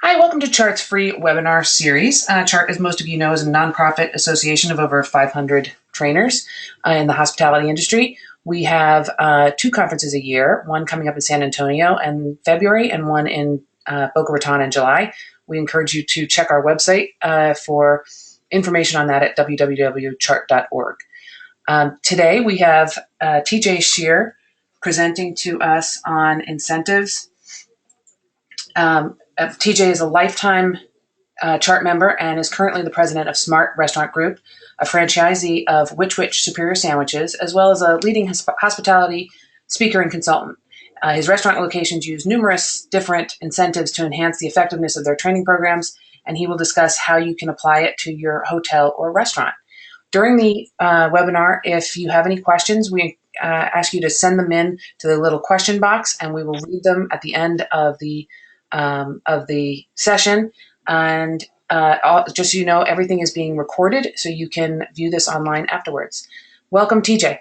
Hi, welcome to Chart's free webinar series. Chart, as most of you know, is a nonprofit association of over 500 trainers in the hospitality industry. We have two conferences a year, one coming up in San Antonio in February and one in Boca Raton in July. We encourage you to check our website for information on that at www.chart.org. Today we have TJ Shear presenting to us on incentives. TJ is a lifetime Chart member and is currently the president of Smart Restaurant Group, a franchisee of Which Superior Sandwiches, as well as a leading hospitality speaker and consultant. His restaurant locations use numerous different incentives to enhance the effectiveness of their training programs, and he will discuss how you can apply it to your hotel or restaurant. During the webinar, if you have any questions, we ask you to send them in to the little question box, and we will read them at the end of the session. And just so you know, everything is being recorded, so you can view this online afterwards. Welcome, TJ.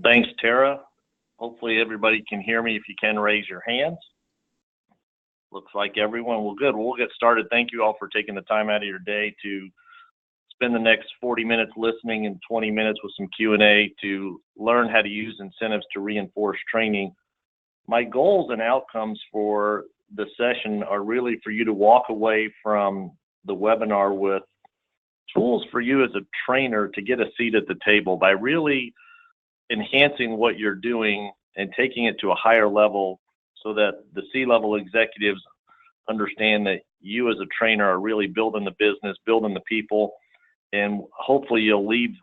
Thanks, Tara. Hopefully everybody can hear me. If you can, raise your hands. Looks like everyone. Well, good. We'll get started. Thank you all for taking the time out of your day to spend the next 40 minutes listening and 20 minutes with some Q&A to learn how to use incentives to reinforce training. My goals and outcomes for the session are really for you to walk away from the webinar with tools for you as a trainer to get a seat at the table by really enhancing what you're doing and taking it to a higher level so that the C-level executives understand that you as a trainer are really building the business, building the people, and hopefully you'll leave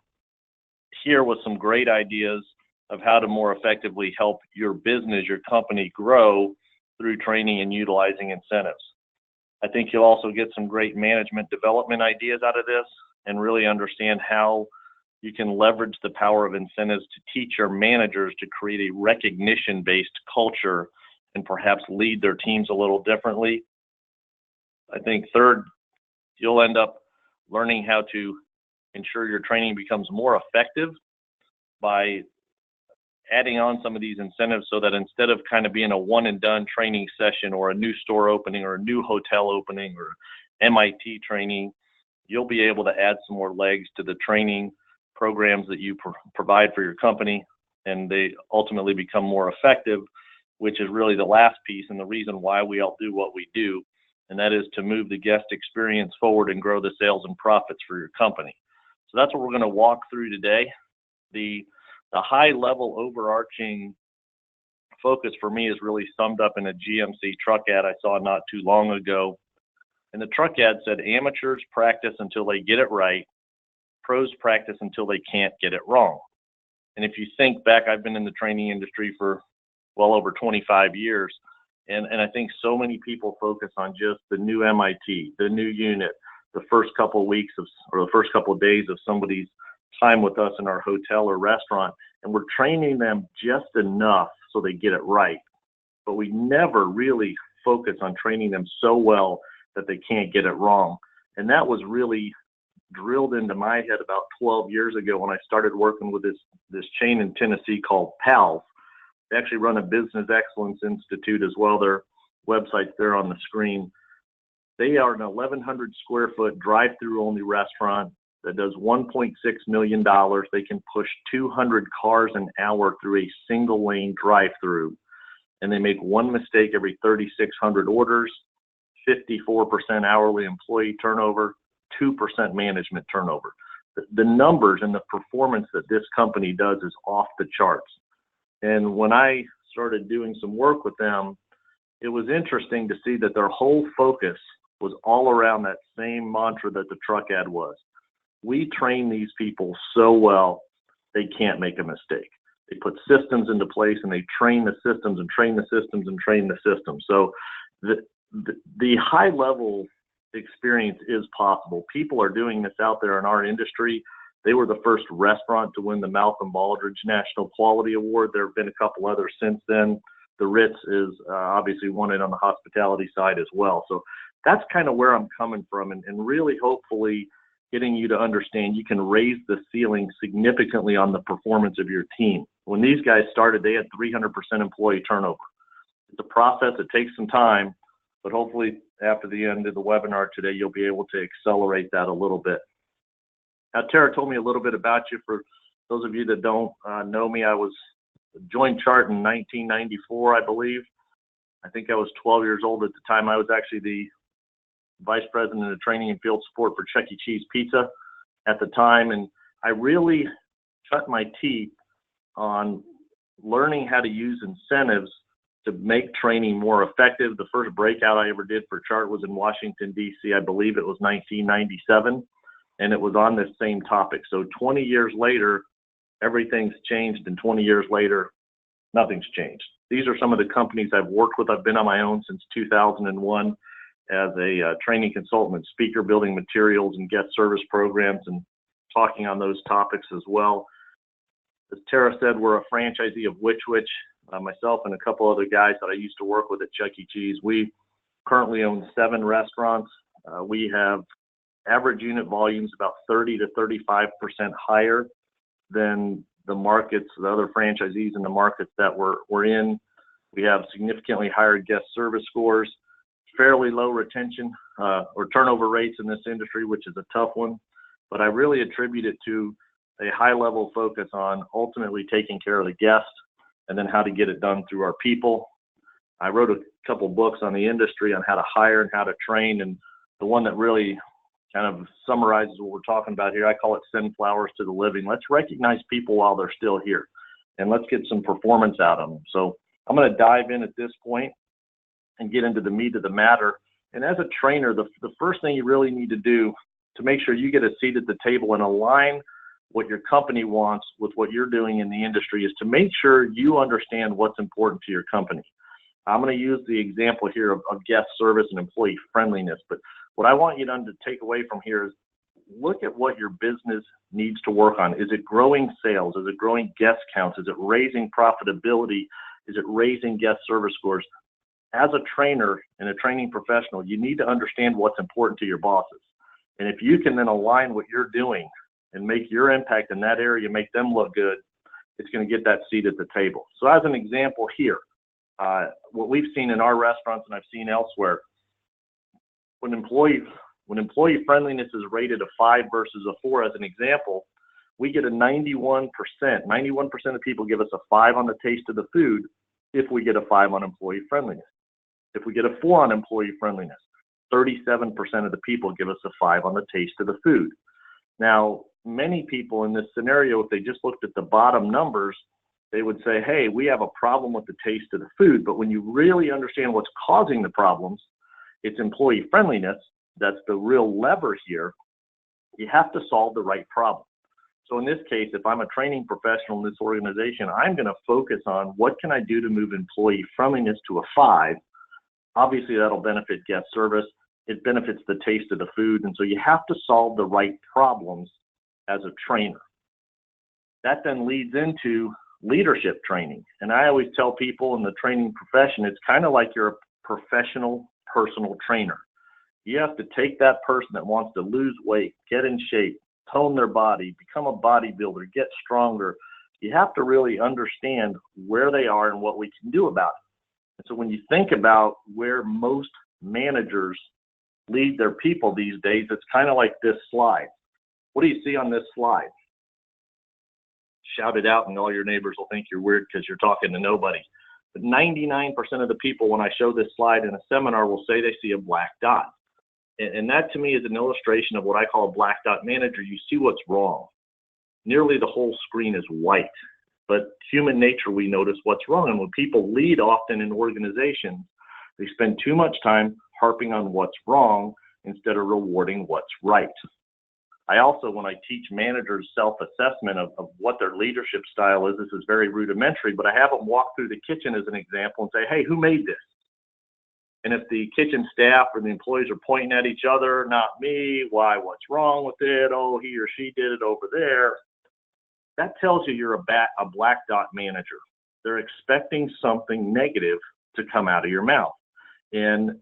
here with some great ideas of how to more effectively help your business, your company grow through training and utilizing incentives. I think you'll also get some great management development ideas out of this and really understand how you can leverage the power of incentives to teach your managers to create a recognition-based culture and perhaps lead their teams a little differently. I think third, you'll end up learning how to ensure your training becomes more effective by adding on some of these incentives so that instead of kind of being a one and done training session or a new store opening or a new hotel opening or MIT training, you'll be able to add some more legs to the training programs that you provide for your company, and they ultimately become more effective, which is really the last piece and the reason why we all do what we do, and that is to move the guest experience forward and grow the sales and profits for your company. So that's what we're going to walk through today. The high level overarching focus for me is really summed up in a GMC truck ad I saw not too long ago. And the truck ad said, amateurs practice until they get it right, pros practice until they can't get it wrong. And if you think back, I've been in the training industry for well over 25 years. And I think so many people focus on just the new MIT, the new unit, the first couple of weeks of, or the first couple of days of somebody's time with us in our hotel or restaurant, and we're training them just enough so they get it right. But we never really focus on training them so well that they can't get it wrong. And that was really drilled into my head about 12 years ago when I started working with this chain in Tennessee called PALS. They actually run a Business Excellence Institute as well. Their website's there on the screen. They are an 1,100 square foot drive-through only restaurant that does $1.6 million. They can push 200 cars an hour through a single lane drive-through. And they make one mistake every 3,600 orders, 54% hourly employee turnover, 2% management turnover. The numbers and the performance that this company does is off the charts. And when I started doing some work with them, it was interesting to see that their whole focus was all around that same mantra that the truck ad was. We train these people so well, they can't make a mistake. They put systems into place and they train the systems and train the systems and train the systems. So the high level experience is possible. People are doing this out there in our industry. They were the first restaurant to win the Malcolm Baldrige National Quality Award. There have been a couple others since then. The Ritz is obviously won it on the hospitality side as well. So that's kind of where I'm coming from, and really hopefully getting you to understand you can raise the ceiling significantly on the performance of your team. When these guys started, they had 300% employee turnover. It's a process. It takes some time, but hopefully after the end of the webinar today, you'll be able to accelerate that a little bit. Now, Tara told me a little bit about you. For those of you that don't know me, I joined CHART in 1994, I believe. I think I was 12 years old at the time. I was actually the vice president of training and field support for Chuck E. Cheese Pizza at the time, and I really cut my teeth on learning how to use incentives to make training more effective. The first breakout I ever did for CHART was in Washington, D.C. I believe it was 1997, and it was on this same topic. So 20 years later, everything's changed, and 20 years later, nothing's changed. These are some of the companies I've worked with. I've been on my own since 2001 as a training consultant and speaker, building materials and guest service programs and talking on those topics as well. As Tara said, we're a franchisee of Which Wich. Myself and a couple other guys that I used to work with at Chuck E. Cheese. We currently own 7 restaurants. We have average unit volumes about 30 to 35% higher than the markets, the other franchisees in the markets that we're in. We have significantly higher guest service scores, fairly low retention or turnover rates in this industry, which is a tough one. But I really attribute it to a high level focus on ultimately taking care of the guest and then how to get it done through our people. I wrote a couple books on the industry on how to hire and how to train, and the one that really kind of summarizes what we're talking about here, I call it Send Flowers to the Living. Let's recognize people while they're still here, and let's get some performance out of them. So I'm going to dive in at this point and get into the meat of the matter. And as a trainer, the first thing you really need to do to make sure you get a seat at the table and align what your company wants with what you're doing in the industry is to make sure you understand what's important to your company. I'm going to use the example here of guest service and employee friendliness, but what I want you to take away from here is look at what your business needs to work on. Is it growing sales? Is it growing guest counts? Is it raising profitability? Is it raising guest service scores? As a trainer and a training professional, you need to understand what's important to your bosses. And if you can then align what you're doing and make your impact in that area, make them look good, it's going to get that seat at the table. So as an example here, what we've seen in our restaurants and I've seen elsewhere, when employee friendliness is rated a 5 versus a 4, as an example, we get a 91%. 91% of people give us a 5 on the taste of the food if we get a 5 on employee friendliness. If we get a 4 on employee friendliness, 37% of the people give us a 5 on the taste of the food. Now, many people in this scenario, if they just looked at the bottom numbers, they would say, hey, we have a problem with the taste of the food. But when you really understand what's causing the problems, it's employee friendliness. That's the real lever here. You have to solve the right problem. So in this case, if I'm a training professional in this organization, I'm going to focus on what can I do to move employee friendliness to a 5. Obviously, that'll benefit guest service. It benefits the taste of the food. And so you have to solve the right problems as a trainer. That then leads into leadership training. And I always tell people in the training profession, it's kind of like you're a professional personal trainer. You have to take that person that wants to lose weight, get in shape, tone their body, become a bodybuilder, get stronger. You have to really understand where they are and what we can do about it. And so when you think about where most managers lead their people these days, it's kind of like this slide. What do you see on this slide? Shout it out and all your neighbors will think you're weird because you're talking to nobody. But 99% of the people, when I show this slide in a seminar, will say they see a black dot. And that to me is an illustration of what I call a black dot manager. You see what's wrong. Nearly the whole screen is white. But human nature, we notice what's wrong. And when people lead often in organizations, they spend too much time harping on what's wrong instead of rewarding what's right. I also, when I teach managers self-assessment of what their leadership style is, this is very rudimentary, but I have them walk through the kitchen as an example and say, hey, who made this? And if the kitchen staff or the employees are pointing at each other, not me, why, what's wrong with it? Oh, he or she did it over there. That tells you you're a black dot manager. They're expecting something negative to come out of your mouth. And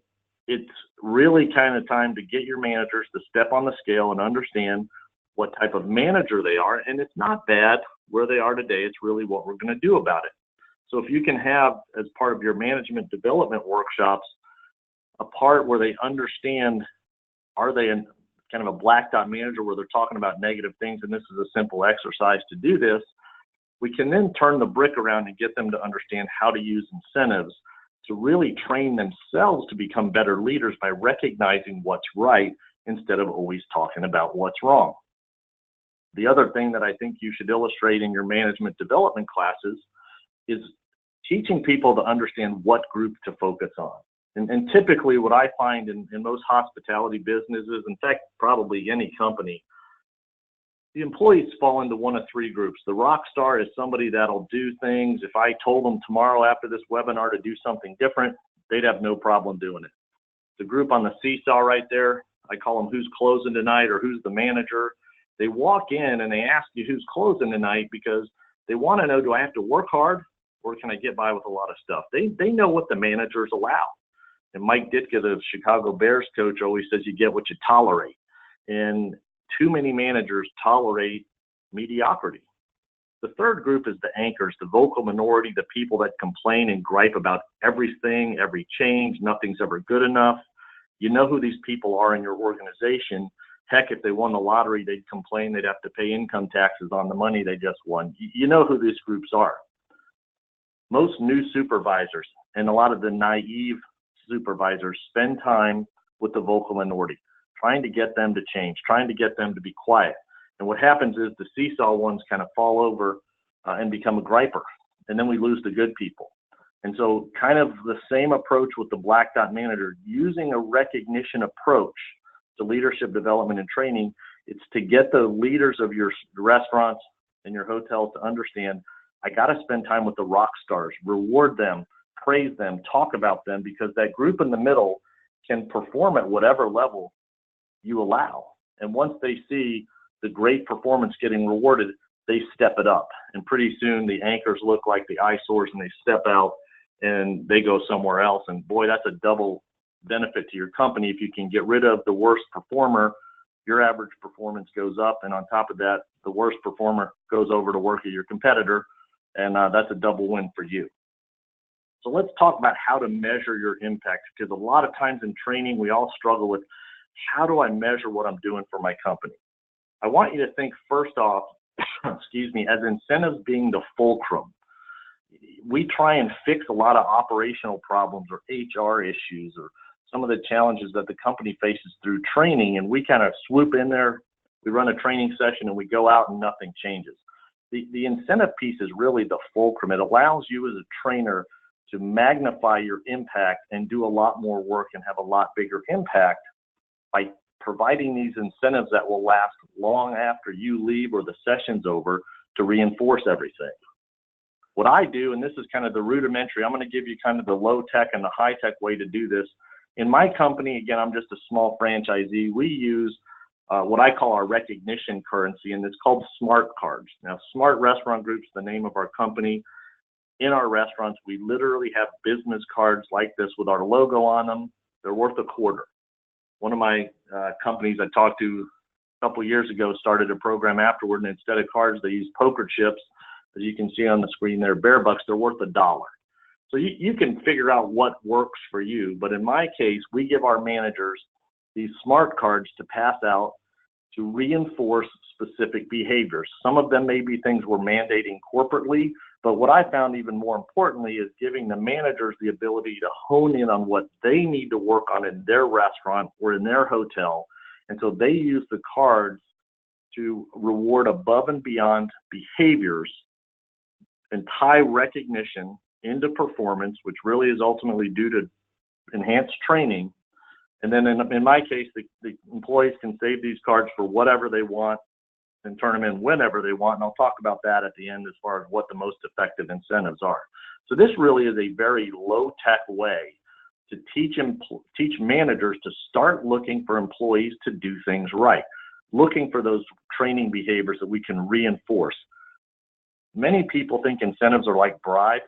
it's really kind of time to get your managers to step on the scale and understand what type of manager they are. And it's not bad where they are today. It's really what we're going to do about it. So if you can have, as part of your management development workshops, a part where they understand, are they in kind of a black dot manager where they're talking about negative things, and this is a simple exercise to do this, we can then turn the brick around and get them to understand how to use incentives to really train themselves to become better leaders by recognizing what's right instead of always talking about what's wrong. The other thing that I think you should illustrate in your management development classes is teaching people to understand what group to focus on. And typically what I find in most hospitality businesses, in fact, probably any company, the employees fall into one of three groups. The rock star is somebody that'll do things. If I told them tomorrow after this webinar to do something different, they'd have no problem doing it. The group on the seesaw right there, I call them who's closing tonight or who's the manager. They walk in and they ask you who's closing tonight because they want to know, do I have to work hard or can I get by with a lot of stuff? They know what the managers allow. And Mike Ditka, the Chicago Bears coach, always says you get what you tolerate. And too many managers tolerate mediocrity. The third group is the anchors, the vocal minority, the people that complain and gripe about everything, every change, nothing's ever good enough. You know who these people are in your organization. Heck, if they won the lottery, they'd complain they'd have to pay income taxes on the money they just won. You know who these groups are. Most new supervisors and a lot of the naive supervisors spend time with the vocal minority, trying to get them to change, trying to get them to be quiet. And what happens is the seesaw ones kind of fall over and become a griper, and then we lose the good people. And so kind of the same approach with the black dot manager, using a recognition approach to leadership development and training. It's to get the leaders of your restaurants and your hotels to understand, I got to spend time with the rock stars, reward them, praise them, talk about them, because that group in the middle can perform at whatever level you allow. And once they see the great performance getting rewarded, they step it up. And pretty soon the anchors look like the eyesores and they step out and they go somewhere else. And boy, that's a double benefit to your company. If you can get rid of the worst performer, your average performance goes up. And on top of that, the worst performer goes over to work at your competitor. And that's a double win for you. So let's talk about how to measure your impact, because a lot of times in training, we all struggle with, how do I measure what I'm doing for my company? I want you to think first off, excuse me, as incentives being the fulcrum. We try and fix a lot of operational problems or HR issues or some of the challenges that the company faces through training, and we kind of swoop in there, we run a training session and we go out and nothing changes. The incentive piece is really the fulcrum. It allows you as a trainer to magnify your impact and do a lot more work and have a lot bigger impact by providing these incentives that will last long after you leave or the session's over to reinforce everything. What I do, and this is kind of the rudimentary, I'm going to give you kind of the low tech and the high tech way to do this. In my company, again, I'm just a small franchisee, we use what I call our recognition currency, and it's called Smart Cards. Now, Smart Restaurant Group's the name of our company. In our restaurants, we literally have business cards like this with our logo on them. They're worth $0.25. One of my companies I talked to a couple years ago started a program afterward, and instead of cards, they use poker chips. As you can see on the screen there, Bear Bucks, they're worth $1. So you can figure out what works for you. But in my case, we give our managers these smart cards to pass out to reinforce specific behaviors. Some of them may be things we're mandating corporately, but what I found even more importantly is giving the managers the ability to hone in on what they need to work on in their restaurant or in their hotel. And so they use the cards to reward above and beyond behaviors and tie recognition into performance, which really is ultimately due to enhanced training. And then in my case, the employees can save these cards for whatever they want and turn them in whenever they want. And I'll talk about that at the end as far as what the most effective incentives are. So this really is a very low-tech way to teach managers to start looking for employees to do things right, looking for those training behaviors that we can reinforce. Many people think incentives are like bribes,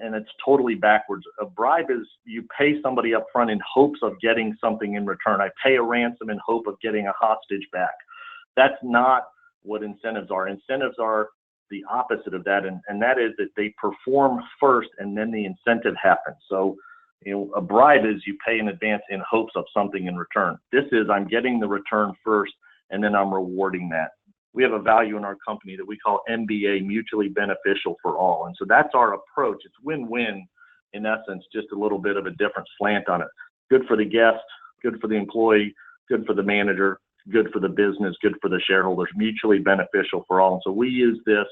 and it's totally backwards. A bribe is you pay somebody up front in hopes of getting something in return. I pay a ransom in hope of getting a hostage back. That's not what incentives are. Incentives are the opposite of that, and that is that they perform first and then the incentive happens. So, a bribe is you pay in advance in hopes of something in return. This is I'm getting the return first and then I'm rewarding that. We have a value in our company that we call MBA, mutually beneficial for all. And so that's our approach. It's win-win in essence, just a little bit of a different slant on it. Good for the guest, good for the employee, good for the manager, good for the business, good for the shareholders, mutually beneficial for all. And so we use this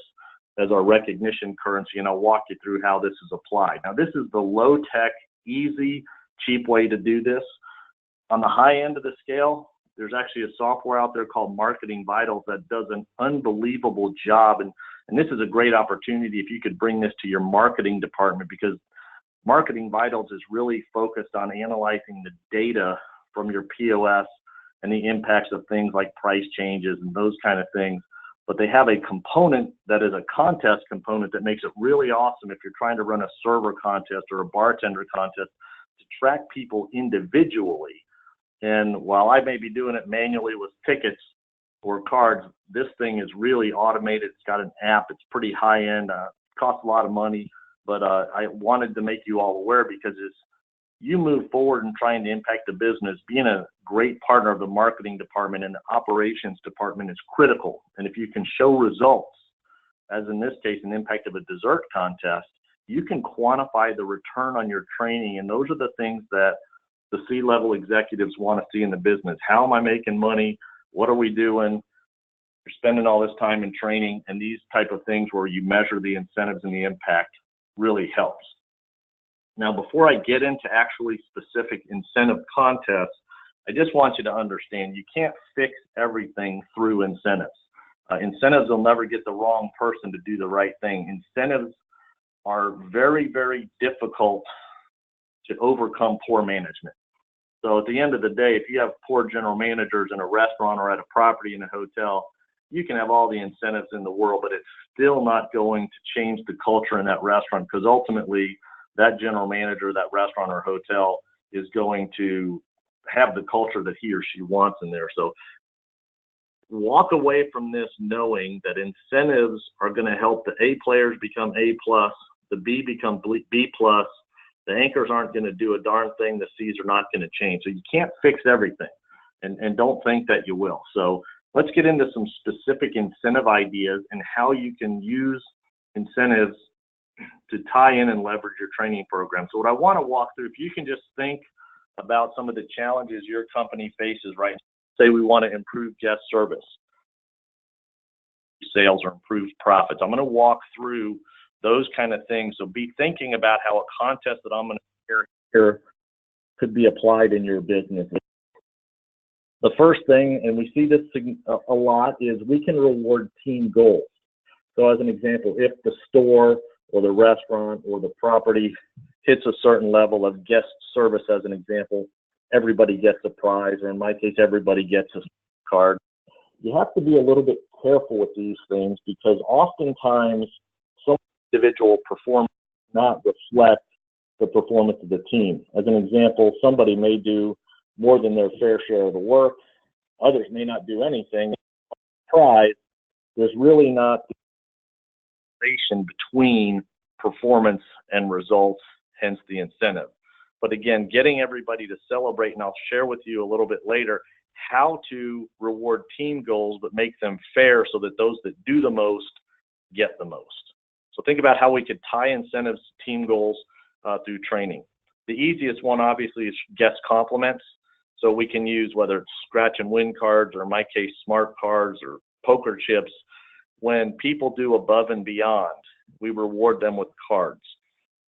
as our recognition currency, and I'll walk you through how this is applied. Now, this is the low-tech, easy, cheap way to do this. On the high end of the scale, there's actually a software out there called Marketing Vitals that does an unbelievable job. And this is a great opportunity if you could bring this to your marketing department, because Marketing Vitals is really focused on analyzing the data from your POS and the impacts of things like price changes and those kind of things. But they have a component that is a contest component that makes it really awesome if you're trying to run a server contest or a bartender contest to track people individually. And while I may be doing it manually with tickets or cards, this thing is really automated. It's got an app. It's pretty high end. Costs a lot of money, but I wanted to make you all aware, because as you move forward in trying to impact the business, being a great partner of the marketing department and the operations department is critical. And if you can show results, as in this case, an impact of a dessert contest, you can quantify the return on your training. And those are the things that the C-level executives want to see in the business. How am I making money? What are we doing? You're spending all this time in training, and these type of things where you measure the incentives and the impact really helps. Now, before I get into actually specific incentive contests, I just want you to understand you can't fix everything through incentives. Incentives will never get the wrong person to do the right thing. Incentives are very, very difficult to overcome poor management. So at the end of the day, if you have poor general managers in a restaurant or at a property in a hotel, you can have all the incentives in the world, but it's still not going to change the culture in that restaurant, because ultimately that general manager, that restaurant or hotel is going to have the culture that he or she wants in there. So walk away from this knowing that incentives are going to help the A players become A plus, the B become B plus. The anchors aren't going to do a darn thing. The C's are not going to change. So you can't fix everything, and don't think that you will. So let's get into some specific incentive ideas and how you can use incentives to tie in and leverage your training program. So what I want to walk through, if you can just think about some of the challenges your company faces right now. Say we want to improve guest service, sales, or improve profits. I'm going to walk through those kind of things. So be thinking about how a contest that I'm going to share here could be applied in your business. The first thing, and we see this a lot, is we can reward team goals. So as an example, if the store or the restaurant or the property hits a certain level of guest service, as an example, everybody gets a prize, or in my case, everybody gets a card. You have to be a little bit careful with these things, because oftentimes some individual performance does not reflect the performance of the team. As an example, somebody may do more than their fair share of the work. Others may not do anything. Prize, there's really not the relation between performance and results, hence the incentive. But again, getting everybody to celebrate, and I'll share with you a little bit later how to reward team goals, but make them fair so that those that do the most get the most. So think about how we could tie incentives to team goals through training. The easiest one, obviously, is guest compliments. So we can use, whether it's scratch and win cards, or in my case, smart cards or poker chips. When people do above and beyond, we reward them with cards.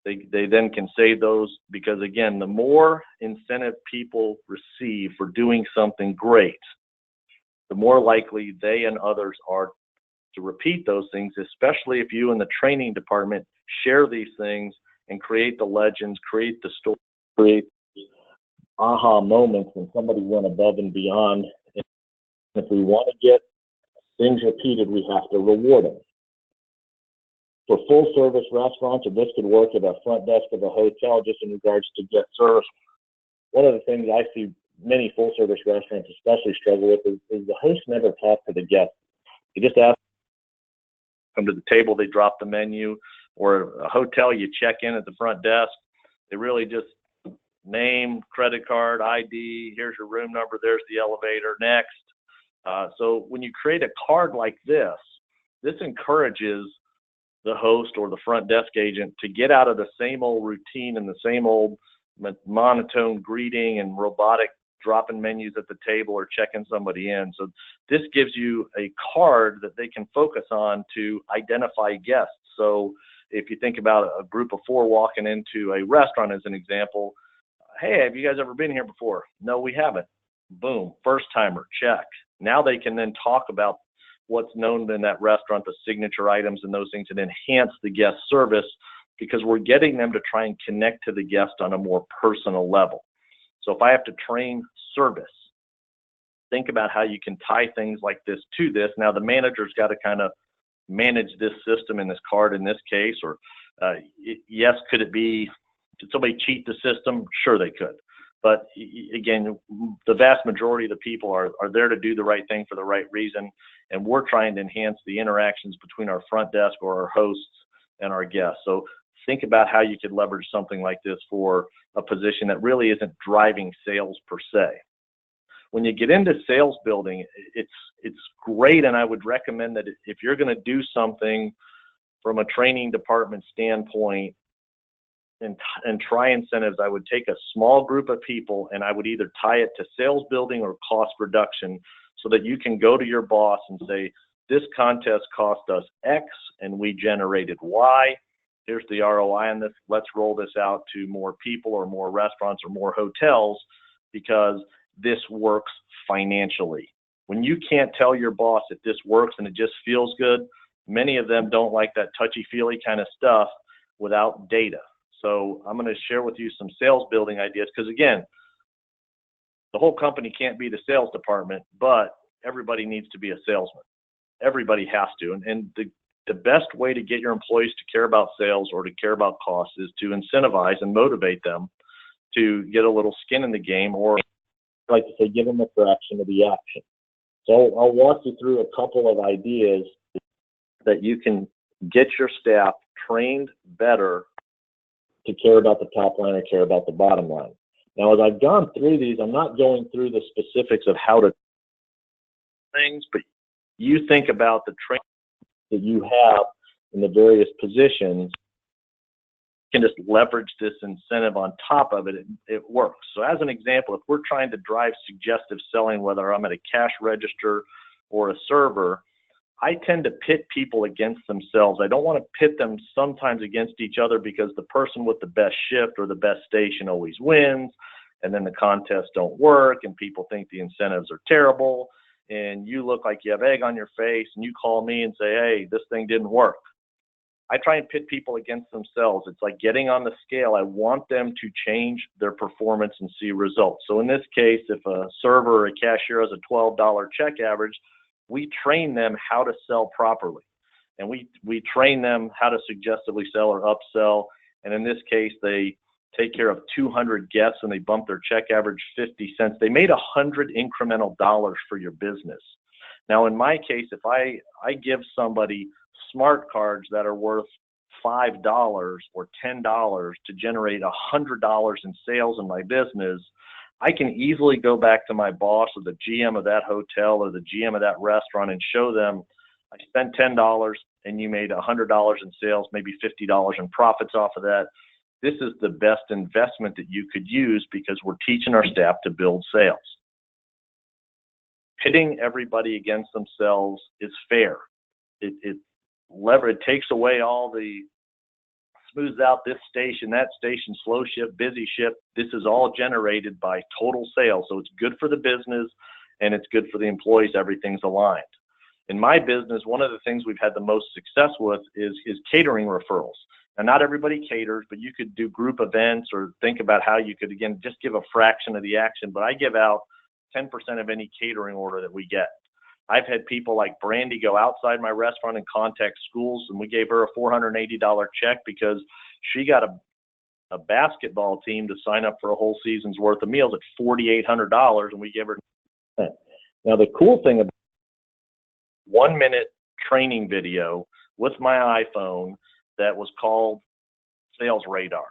They then can save those, because again, the more incentive people receive for doing something great, the more likely they and others are to repeat those things, especially if you in the training department share these things and create the legends, create the story, create aha moments when somebody went above and beyond. And if we want to get things repeated, we have to reward them. For full service restaurants, or this could work at a front desk of a hotel, just in regards to guest service, one of the things I see many full service restaurants especially struggle with is the host never talks to the guest. He just asks them to the table, they drop the menu, or a hotel, you check in at the front desk. They really just name, credit card, ID, here's your room number, there's the elevator, next. So when you create a card like this encourages the host or the front desk agent to get out of the same old routine and the same old monotone greeting and robotic dropping menus at the table or checking somebody in. So this gives you a card that they can focus on to identify guests. So if you think about a group of 4 walking into a restaurant as an example, hey, have you guys ever been here before? No, we haven't. Boom, first timer, check. Now they can then talk about what's known in that restaurant, the signature items and those things, and enhance the guest service, because we're getting them to try and connect to the guest on a more personal level. So if I have to train service, think about how you can tie things like this to this. Now the manager's got to kind of manage this system in this card in this case, or yes, could somebody cheat the system? Sure, they could. But again, the vast majority of the people are there to do the right thing for the right reason. And we're trying to enhance the interactions between our front desk or our hosts and our guests. So think about how you could leverage something like this for a position that really isn't driving sales per se. When you get into sales building, it's great, and I would recommend that if you're going to do something from a training department standpoint and try incentives, I would take a small group of people and I would either tie it to sales building or cost reduction, so that you can go to your boss and say, this contest cost us X and we generated Y. Here's the ROI on this. Let's roll this out to more people or more restaurants or more hotels, because this works financially. When you can't tell your boss that this works and it just feels good, many of them don't like that touchy-feely kind of stuff without data. So I'm going to share with you some sales building ideas, because again, the whole company can't be the sales department, but everybody needs to be a salesman. Everybody has to. And the best way to get your employees to care about sales or to care about costs is to incentivize and motivate them to get a little skin in the game, or I like to say, give them a fraction of the action. So I'll walk you through a couple of ideas that you can get your staff trained better to care about the top line or care about the bottom line. Now, as I've gone through these, I'm not going through the specifics of how to things, but you think about the training that you have in the various positions, you can just leverage this incentive on top of it. It works. So as an example, if we're trying to drive suggestive selling, whether I'm at a cash register or a server, I tend to pit people against themselves. I don't want to pit them sometimes against each other, because the person with the best shift or the best station always wins, and then the contests don't work and people think the incentives are terrible, and you look like you have egg on your face and you call me and say, hey, this thing didn't work. I try and pit people against themselves. It's like getting on the scale. I want them to change their performance and see results. So in this case, if a server or a cashier has a $12 check average, we train them how to sell properly. And we train them how to suggestively sell or upsell. And in this case, they take care of 200 guests and they bump their check average 50 cents. They made 100 incremental dollars for your business. Now, in my case, if I give somebody smart cards that are worth $5 or $10 to generate $100 in sales in my business, I can easily go back to my boss or the GM of that hotel or the GM of that restaurant and show them, I spent $10 and you made $100 in sales, maybe $50 in profits off of that. This is the best investment that you could use, because we're teaching our staff to build sales. Pitting everybody against themselves is fair. It takes away all the smooths out this station, that station, slow shift, busy shift. This is all generated by total sales. So it's good for the business and it's good for the employees. Everything's aligned. In my business, one of the things we've had the most success with is catering referrals. And not everybody caters, but you could do group events or think about how you could, again, just give a fraction of the action. But I give out 10% of any catering order that we get. I've had people like Brandy go outside my restaurant and contact schools, and we gave her a $480 check because she got a basketball team to sign up for a whole season's worth of meals at $4,800, and we gave her. Now, the cool thing about 1 minute training video with my iPhone that was called Sales Radar.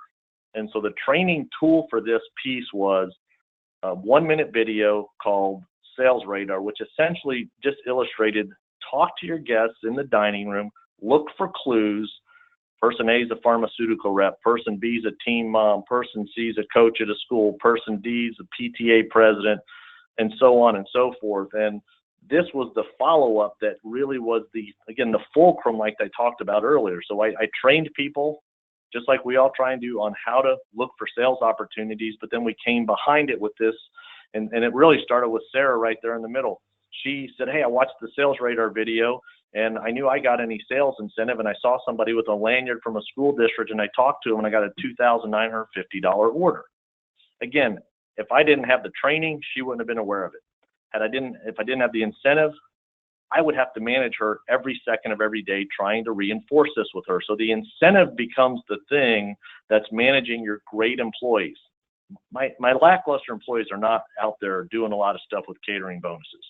And so the training tool for this piece was a 1-minute video called Sales Radar, which essentially just illustrated, talk to your guests in the dining room, look for clues. Person A is a pharmaceutical rep, person B is a teen mom, person C is a coach at a school, person D is a PTA president, and so on and so forth. And this was the follow-up that really was the fulcrum, like I talked about earlier. So I trained people, just like we all try and do, on how to look for sales opportunities, but then we came behind it with this, and it really started with Sarah right there in the middle. She said, hey, I watched the Sales Radar video, and I knew I got any sales incentive, and I saw somebody with a lanyard from a school district, and I talked to him, and I got a $2,950 order. Again, if I didn't have the training, she wouldn't have been aware of it. If I didn't have the incentive, I would have to manage her every second of every day trying to reinforce this with her. So the incentive becomes the thing that's managing your great employees. My lackluster employees are not out there doing a lot of stuff with catering bonuses.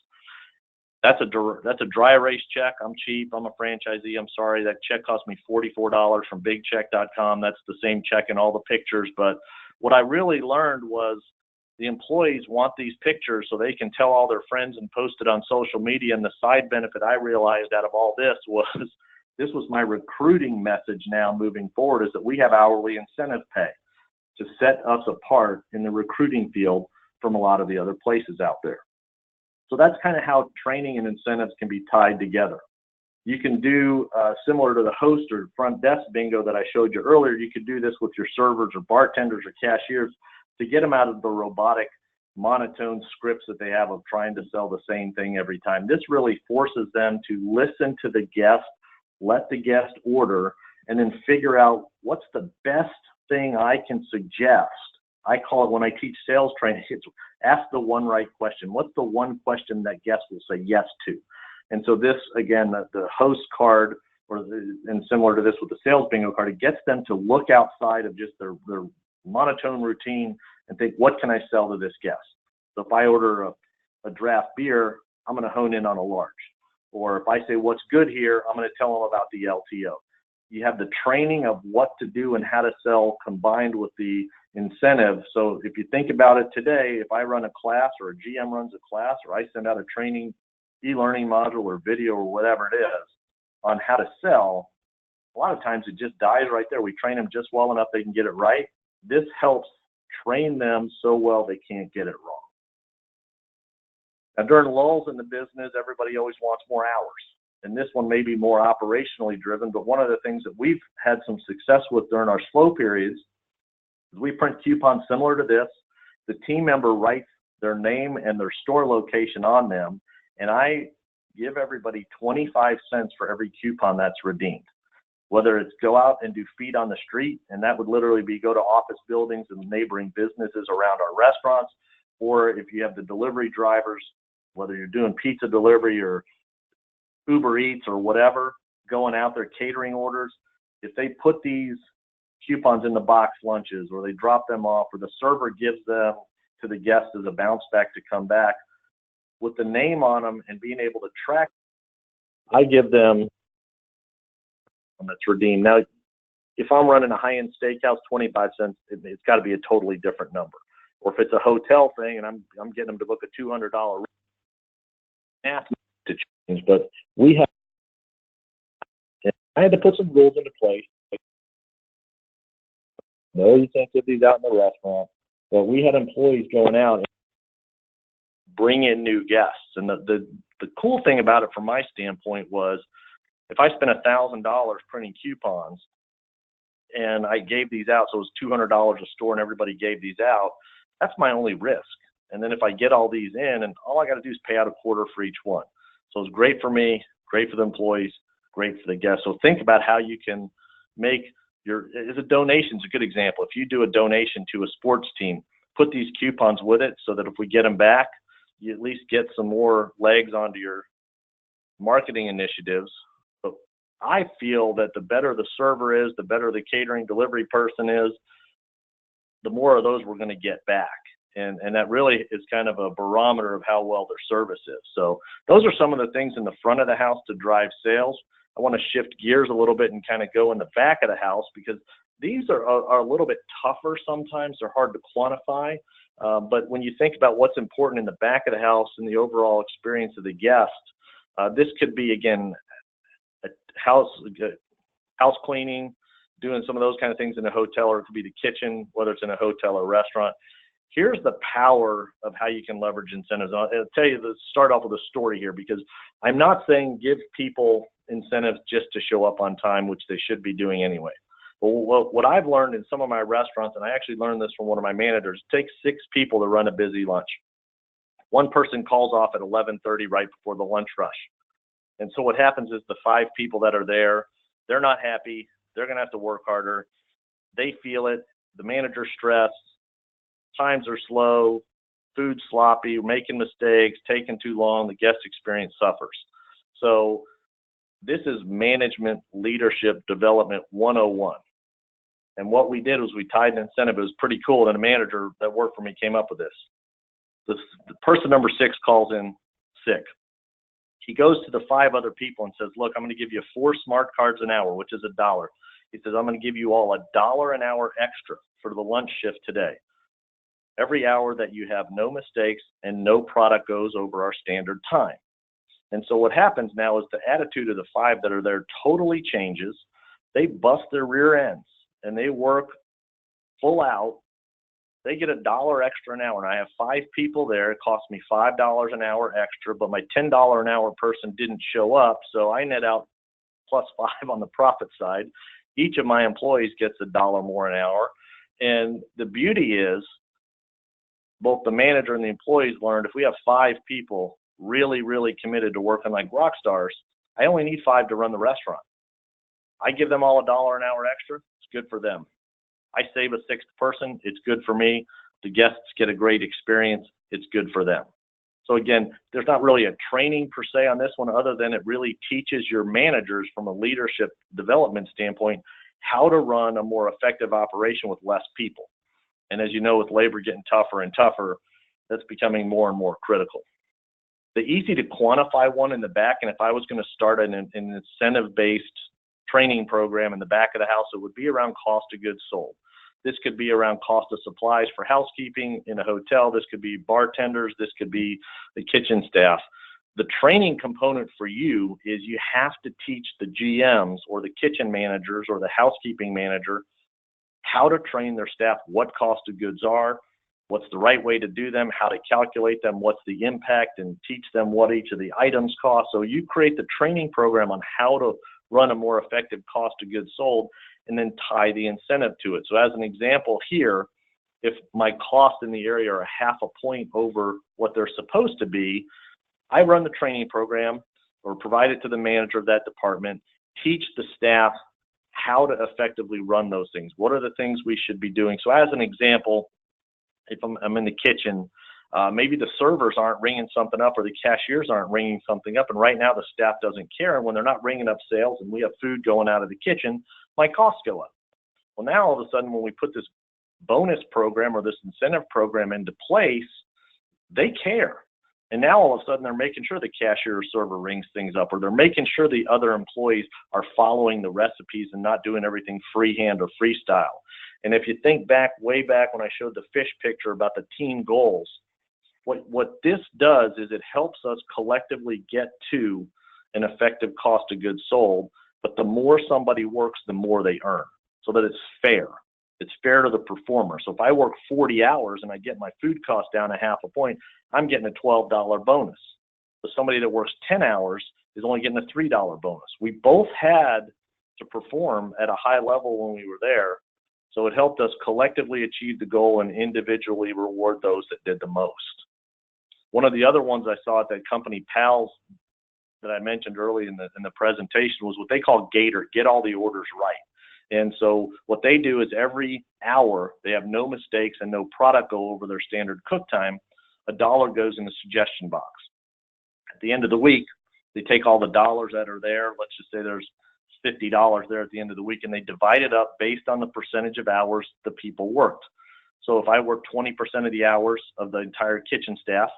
That's a dry erase check. I'm cheap. I'm a franchisee. I'm sorry. That check cost me $44 from BigCheck.com. That's the same check in all the pictures. But what I really learned was the employees want these pictures so they can tell all their friends and post it on social media. And the side benefit I realized out of all this was my recruiting message now moving forward, is that we have hourly incentive pay to set us apart in the recruiting field from a lot of the other places out there. So that's kind of how training and incentives can be tied together. You can do similar to the host or front desk bingo that I showed you earlier. You could do this with your servers or bartenders or cashiers to get them out of the robotic, monotone scripts that they have of trying to sell the same thing every time. This really forces them to listen to the guest, let the guest order, and then figure out what's the best thing I can suggest. I call it, when I teach sales training, it's ask the one right question. What's the one question that guests will say yes to? And so this, again, the host card, and similar to this with the sales bingo card, it gets them to look outside of just their monotone routine and think, what can I sell to this guest? So if I order a draft beer, I'm going to hone in on a large. Or if I say, what's good here, I'm going to tell them about the LTO. You have the training of what to do and how to sell combined with the incentive. So if you think about it today, if I run a class or a GM runs a class, or I send out a training e-learning module or video or whatever it is on how to sell, a lot of times it just dies right there. We train them just well enough they can get it right. This helps train them so well they can't get it wrong. Now, during lulls in the business, everybody always wants more hours. And this one may be more operationally driven, but one of the things that we've had some success with during our slow periods is we print coupons similar to this. The team member writes their name and their store location on them, and I give everybody 25 cents for every coupon that's redeemed. Whether it's go out and do feet on the street, and that would literally be go to office buildings and neighboring businesses around our restaurants, or if you have the delivery drivers, whether you're doing pizza delivery or Uber Eats or whatever, going out there catering orders, if they put these coupons in the box lunches, or they drop them off, or the server gives them to the guest as a bounce back to come back, with the name on them and being able to track, I give them that's redeemed. Now, if I'm running a high-end steakhouse, 25 cents, it's got to be a totally different number. Or if it's a hotel thing and I'm getting them to book a $200 math to change, but I had to put some rules into place. No, you can't get these out in the restaurant. But we had employees going out and bring in new guests. And the cool thing about it from my standpoint was, if I spent $1,000 printing coupons and I gave these out, so it was $200 a store and everybody gave these out, that's my only risk. And then if I get all these in, and all I got to do is pay out a quarter for each one. So it's great for me, great for the employees, great for the guests. So think about how you can make as a donation is a good example. If you do a donation to a sports team, put these coupons with it so that if we get them back, you at least get some more legs onto your marketing initiatives. But I feel that the better the server is, the better the catering delivery person is, the more of those we're going to get back. And that really is kind of a barometer of how well their service is. So those are some of the things in the front of the house to drive sales. I want to shift gears a little bit and kind of go in the back of the house, because these are a little bit tougher sometimes. They're hard to quantify. But when you think about what's important in the back of the house and the overall experience of the guest, this could be, again, a house cleaning, doing some of those kind of things in a hotel, or it could be the kitchen, whether it's in a hotel or restaurant. Here's the power of how you can leverage incentives. I'll tell you, start off with a story here, because I'm not saying give people incentives just to show up on time, which they should be doing anyway. But what I've learned in some of my restaurants, and I actually learned this from one of my managers, it takes 6 people to run a busy lunch. One person calls off at 11:30 right before the lunch rush. And so what happens is the 5 people that are there, they're not happy. They're going to have to work harder. They feel it. The manager's stressed. Times are slow. Food's sloppy. Making mistakes. Taking too long. The guest experience suffers. So this is management leadership development 101. And what we did was we tied an incentive. It was pretty cool. And a manager that worked for me came up with this. The person number 6 calls in sick. He goes to the 5 other people and says, look, I'm going to give you 4 smart cards an hour, which is $1. He says, I'm going to give you all $1 an hour extra for the lunch shift today. Every hour that you have no mistakes and no product goes over our standard time. And so what happens now is the attitude of the 5 that are there totally changes. They bust their rear ends and they work full out. They get $1 extra an hour. And I have 5 people there. It costs me $5 an hour extra, but my $10 an hour person didn't show up. So I net out plus 5 on the profit side. Each of my employees gets $1 more an hour. And the beauty is both the manager and the employees learned if we have 5 people really, really committed to working like rock stars, I only need 5 to run the restaurant. I give them all $1 an hour extra. It's good for them. I save a 6th person. It's good for me. The guests get a great experience. It's good for them. So again, there's not really a training per se on this one, other than it really teaches your managers from a leadership development standpoint how to run a more effective operation with less people. And as you know, with labor getting tougher and tougher, that's becoming more and more critical. The easy to quantify one in the back, and if I was going to start an incentive-based training program in the back of the house, it would be around cost of goods sold. This could be around cost of supplies for housekeeping in a hotel. This could be bartenders. This could be the kitchen staff. The training component for you is you have to teach the GMs or the kitchen managers or the housekeeping manager how to train their staff, what cost of goods are, what's the right way to do them, how to calculate them, what's the impact, and teach them what each of the items cost. So you create the training program on how to run a more effective cost of goods sold, and then tie the incentive to it. So as an example here, if my costs in the area are 0.5 point over what they're supposed to be, I run the training program or provide it to the manager of that department, teach the staff how to effectively run those things. What are the things we should be doing? So as an example, if I'm in the kitchen, maybe the servers aren't ringing something up or the cashiers aren't ringing something up. And right now the staff doesn't care. And when they're not ringing up sales and we have food going out of the kitchen, my costs go up. Well, now all of a sudden when we put this bonus program or this incentive program into place, they care. And now all of a sudden they're making sure the cashier or server rings things up, or they're making sure the other employees are following the recipes and not doing everything freehand or freestyle. And if you think back, way back when I showed the fish picture about the team goals, what this does is it helps us collectively get to an effective cost of goods sold, but the more somebody works, the more they earn, so that it's fair. It's fair to the performer. So if I work 40 hours and I get my food cost down 0.5 point, I'm getting a $12 bonus. But somebody that works 10 hours is only getting a $3 bonus. We both had to perform at a high level when we were there. So it helped us collectively achieve the goal and individually reward those that did the most. One of the other ones I saw at that company, PALS, that I mentioned early in the presentation, was what they call Gator, get all the orders right. And so what they do is every hour they have no mistakes and no product go over their standard cook time, $1 goes in the suggestion box. At the end of the week, they take all the dollars that are there. Let's just say there's $50 there at the end of the week, and they divide it up based on the percentage of hours the people worked. So if I work 20% of the hours of the entire kitchen staff,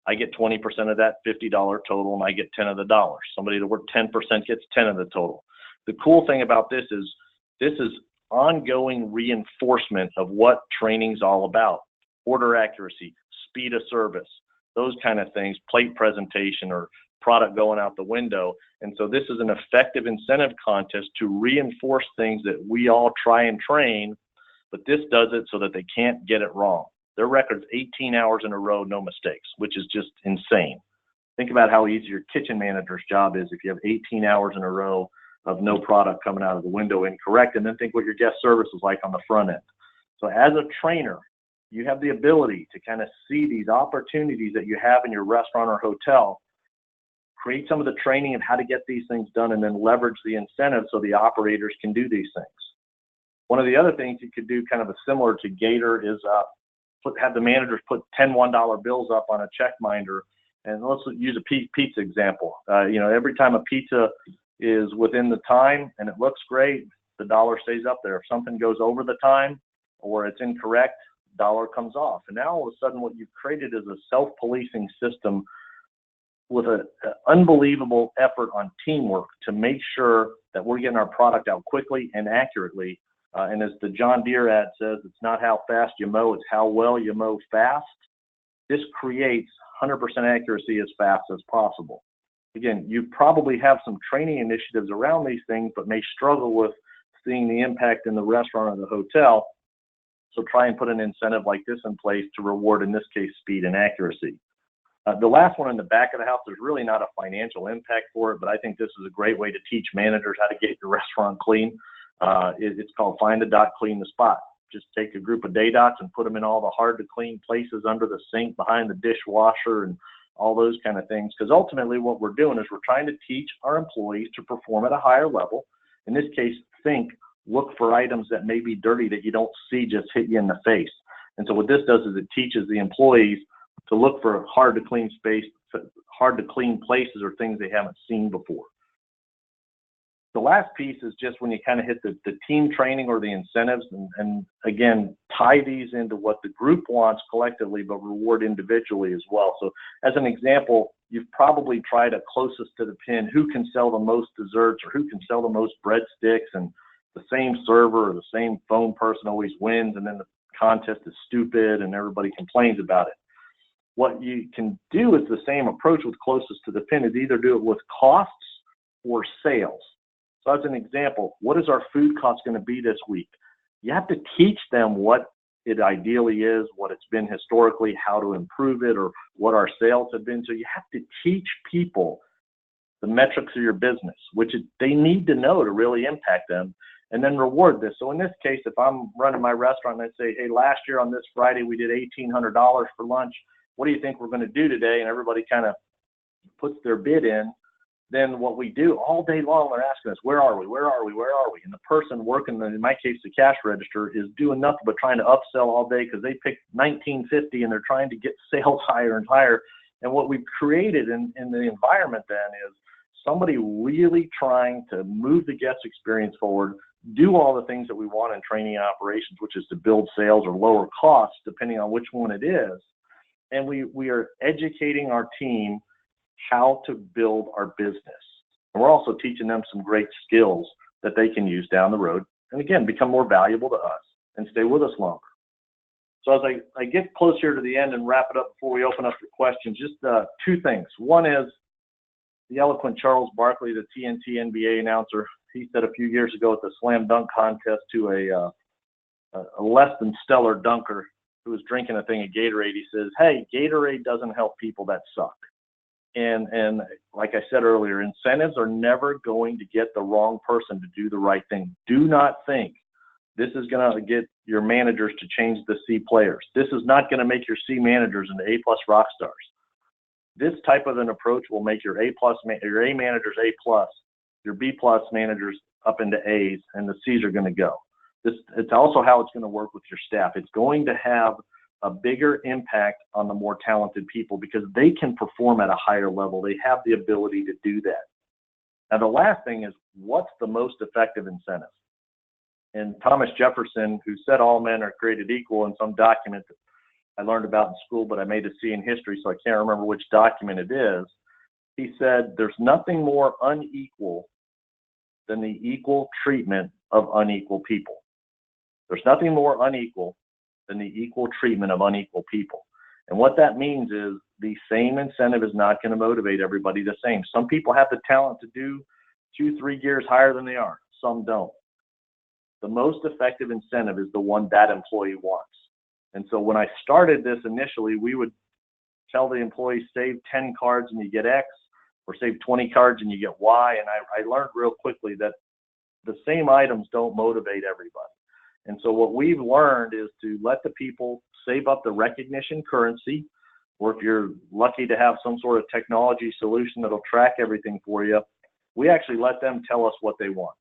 I get 20% of that $50 total, and I get 10 of the dollars. Somebody that worked 10% gets 10 of the total. The cool thing about this is ongoing reinforcement of what training's all about. Order accuracy, speed of service, those kind of things, plate presentation or product going out the window. And so this is an effective incentive contest to reinforce things that we all try and train, but this does it so that they can't get it wrong. Their record's 18 hours in a row, no mistakes, which is just insane. Think about how easy your kitchen manager's job is if you have 18 hours in a row of no product coming out of the window incorrect, and then think what your guest service is like on the front end. So as a trainer, you have the ability to kind of see these opportunities that you have in your restaurant or hotel, create some of the training of how to get these things done, and then leverage the incentive so the operators can do these things. One of the other things you could do kind of a similar to Gator is have the managers put 10 $1 bills up on a check minder. And let's use a pizza example. Every time a pizza is within the time and it looks great, the dollar stays up there. If something goes over the time or it's incorrect, dollar comes off. And now all of a sudden what you've created is a self-policing system with an unbelievable effort on teamwork to make sure that we're getting our product out quickly and accurately. And as the John Deere ad says, it's not how fast you mow, it's how well you mow fast. This creates 100% accuracy as fast as possible. Again, you probably have some training initiatives around these things, but may struggle with seeing the impact in the restaurant or the hotel. So try and put an incentive like this in place to reward, in this case, speed and accuracy. The last one in the back of the house, there's really not a financial impact for it, but I think this is a great way to teach managers how to get your restaurant clean. It's called Find the Dot, Clean the Spot. Just take a group of day dots and put them in all the hard to clean places under the sink, behind the dishwasher, and all those kind of things. Because ultimately what we're doing is we're trying to teach our employees to perform at a higher level. In this case, look for items that may be dirty that you don't see just hit you in the face. And so what this does is it teaches the employees to look for hard to clean places or things they haven't seen before. The last piece is just when you kind of hit the team training or the incentives, and again, tie these into what the group wants collectively, but reward individually as well. So as an example, you've probably tried a closest to the pin, who can sell the most desserts or who can sell the most breadsticks, and the same server or the same phone person always wins, and then the contest is stupid and everybody complains about it. What you can do is the same approach with closest to the pin, is either do it with costs or sales. So as an example, what is our food cost going to be this week? You have to teach them what it ideally is, what it's been historically, how to improve it, or what our sales have been. So you have to teach people the metrics of your business, which they need to know to really impact them, and then reward this. So in this case, if I'm running my restaurant and I say, hey, last year on this Friday, we did $1,800 for lunch. What do you think we're going to do today? And everybody kind of puts their bid in. Then what we do all day long, they're asking us, where are we? Where are we? Where are we? And the person working, in my case, the cash register, is doing nothing but trying to upsell all day because they picked $19.50 and they're trying to get sales higher and higher. And what we've created in the environment then is somebody really trying to move the guest experience forward, do all the things that we want in training and operations, which is to build sales or lower costs, depending on which one it is. And we are educating our team how to build our business. And we're also teaching them some great skills that they can use down the road, and again, become more valuable to us and stay with us longer. So as I get close here to the end and wrap it up before we open up for questions, just two things. One is the eloquent Charles Barkley, the TNT NBA announcer. He said a few years ago at the slam dunk contest to a less than stellar dunker who was drinking a thing of Gatorade, he says, hey, Gatorade doesn't help people that suck. And like I said earlier, incentives are never going to get the wrong person to do the right thing. Do not think this is going to get your managers to change the C players. This is not going to make your C managers into A+ rock stars. This type of an approach will make your A+ your A managers A+, your B+ managers up into A's, and the C's are going to go. It's also how it's going to work with your staff. It's going to have a bigger impact on the more talented people because they can perform at a higher level. They have the ability to do that. Now, the last thing is, what's the most effective incentive? And Thomas Jefferson, who said all men are created equal in some document I learned about in school, but I made a C in history, so I can't remember which document it is. He said, there's nothing more unequal than the equal treatment of unequal people. There's nothing more unequal than the equal treatment of unequal people. And what that means is the same incentive is not going to motivate everybody the same. Some people have the talent to do 2-3 gears higher than they are. Some don't. The most effective incentive is the one that employee wants. And so when I started this initially, we would tell the employees, save 10 cards and you get X, or save 20 cards and you get Y. And I learned real quickly that the same items don't motivate everybody. And so what we've learned is to let the people save up the recognition currency, or if you're lucky to have some sort of technology solution that'll track everything for you, we actually let them tell us what they want.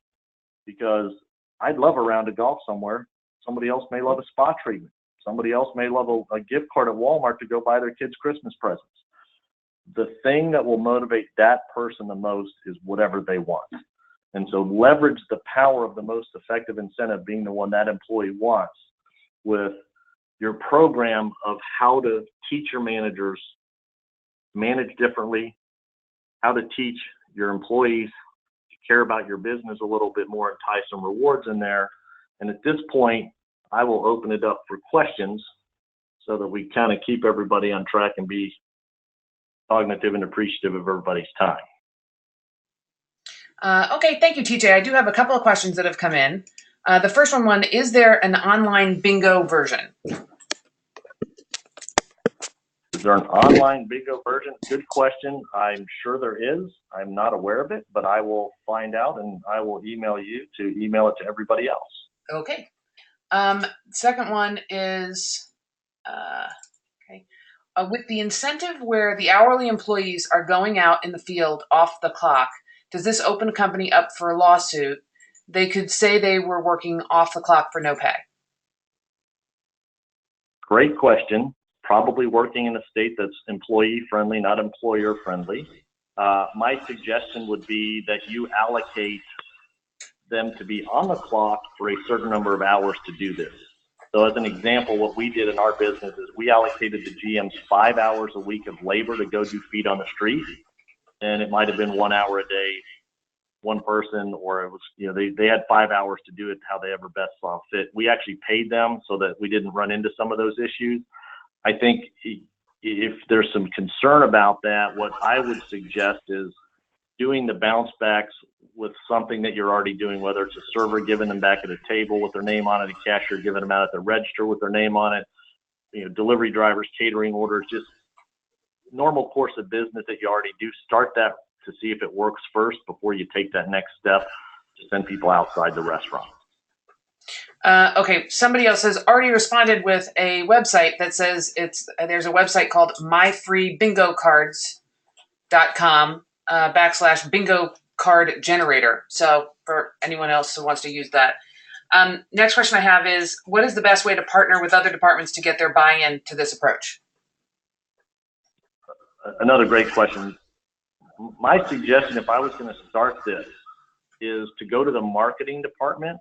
Because I'd love a round of golf somewhere. Somebody else may love a spa treatment. Somebody else may love a gift card at Walmart to go buy their kids Christmas presents. The thing that will motivate that person the most is whatever they want. And so leverage the power of the most effective incentive being the one that employee wants with your program of how to teach your managers manage differently, how to teach your employees to care about your business a little bit more and tie some rewards in there. And at this point, I will open it up for questions so that we kind of keep everybody on track and be cognitive and appreciative of everybody's time. Okay, thank you, TJ. I do have a couple of questions that have come in. The first one, is there an online bingo version? Is there an online bingo version? Good question. I'm sure there is. I'm not aware of it, but I will find out and I will email you to email it to everybody else. Okay. Second one is, with the incentive where the hourly employees are going out in the field off the clock, does this open a company up for a lawsuit? They could say they were working off the clock for no pay. Great question. Probably working in a state that's employee friendly, not employer friendly. My suggestion would be that you allocate them to be on the clock for a certain number of hours to do this. So as an example, what we did in our business is we allocated the GMs 5 hours a week of labor to go do feet on the street. And it might have been 1 hour a day, one person, or it was, they had 5 hours to do it how they ever best saw fit. We actually paid them so that we didn't run into some of those issues. I think if there's some concern about that, what I would suggest is doing the bounce backs with something that you're already doing, whether it's a server giving them back at a table with their name on it, a cashier giving them out at the register with their name on it, delivery drivers, catering orders, just normal course of business that you already do. Start that to see if it works first before you take that next step to send people outside the restaurant. Okay, somebody else has already responded with a website that says there's a website called myfreebingocards.com /bingo card generator. So for anyone else who wants to use that. Next question I have is, what is the best way to partner with other departments to get their buy-in to this approach? Another great question. My suggestion, if I was going to start this, is to go to the marketing department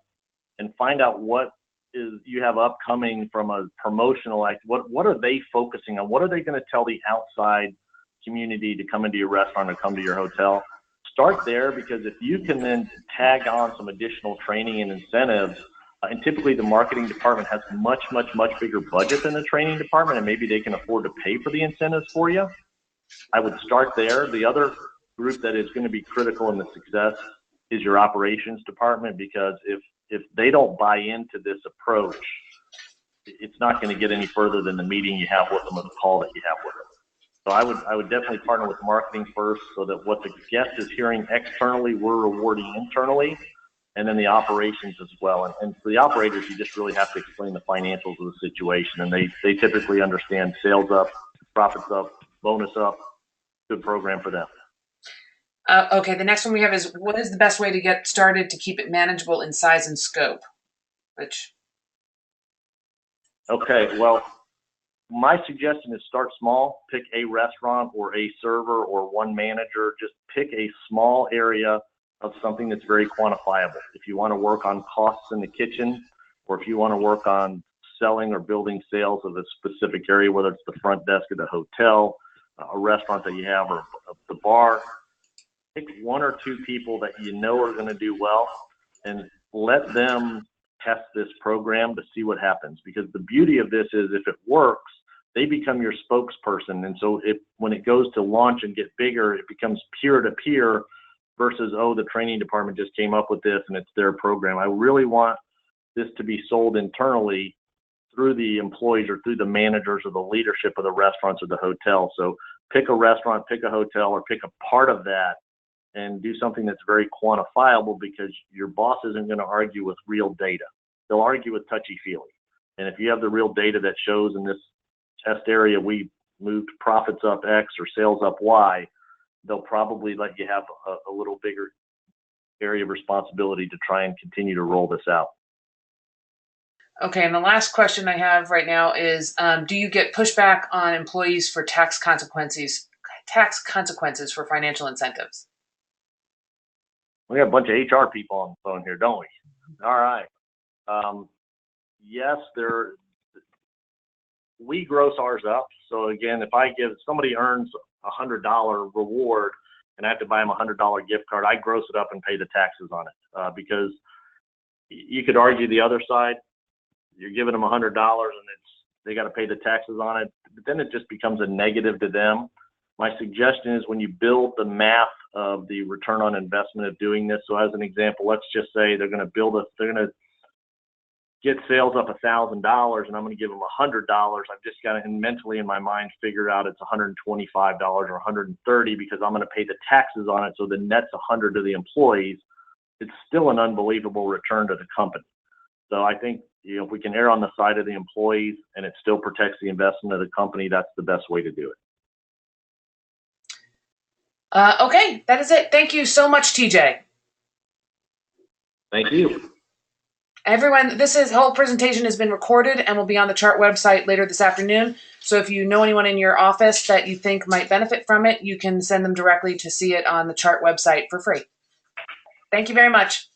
and find out what is you have upcoming from a promotional act. What are they focusing on? What are they going to tell the outside community to come into your restaurant or come to your hotel? Start there, because if you can then tag on some additional training and incentives, and typically the marketing department has much bigger budget than the training department, and maybe they can afford to pay for the incentives for you. I would start there. The other group that is going to be critical in the success is your operations department, because if they don't buy into this approach, it's not going to get any further than the meeting you have with them or the call that you have with them. So I would definitely partner with marketing first, so that what the guest is hearing externally, we're rewarding internally, and then the operations as well. And for the operators, you just really have to explain the financials of the situation, and they typically understand sales up, profits up, bonus up, good program for them. Okay, the next one we have is, what is the best way to get started to keep it manageable in size and scope? Okay, well, my suggestion is start small. Pick a restaurant or a server or one manager. Just pick a small area of something that's very quantifiable. If you want to work on costs in the kitchen, or if you want to work on selling or building sales of a specific area, whether it's the front desk of the hotel, a restaurant that you have, or the bar. Pick one or two people that you know are going to do well and let them test this program to see what happens. Because the beauty of this is if it works, they become your spokesperson. And so when it goes to launch and get bigger, it becomes peer-to-peer versus, oh, the training department just came up with this and it's their program. I really want this to be sold internally through the employees or through the managers or the leadership of the restaurants or the hotel. So pick a restaurant, pick a hotel, or pick a part of that and do something that's very quantifiable, because your boss isn't going to argue with real data. They'll argue with touchy-feely. And if you have the real data that shows in this test area we moved profits up X or sales up Y, they'll probably let you have a little bigger area of responsibility to try and continue to roll this out. Okay, and the last question I have right now is, do you get pushback on employees for tax consequences for financial incentives? We have a bunch of HR people on the phone here, don't we? All right. Yes, we gross ours up. So again, if somebody earns $100 reward and I have to buy them a $100 gift card, I gross it up and pay the taxes on it, because you could argue the other side. You're giving them $100 and they got to pay the taxes on it, but then it just becomes a negative to them. My suggestion is when you build the math of the return on investment of doing this. So as an example, let's just say they're going to get sales up $1,000 and I'm going to give them $100. I've just got to mentally in my mind figure out it's $125 or $130 because I'm going to pay the taxes on it. So the net's $100 to the employees. It's still an unbelievable return to the company. So I think, if we can err on the side of the employees and it still protects the investment of the company, that's the best way to do it. Okay, that is it. Thank you so much, TJ. Thank you. Everyone, this whole presentation has been recorded and will be on the CHART website later this afternoon. So if you know anyone in your office that you think might benefit from it, you can send them directly to see it on the CHART website for free. Thank you very much.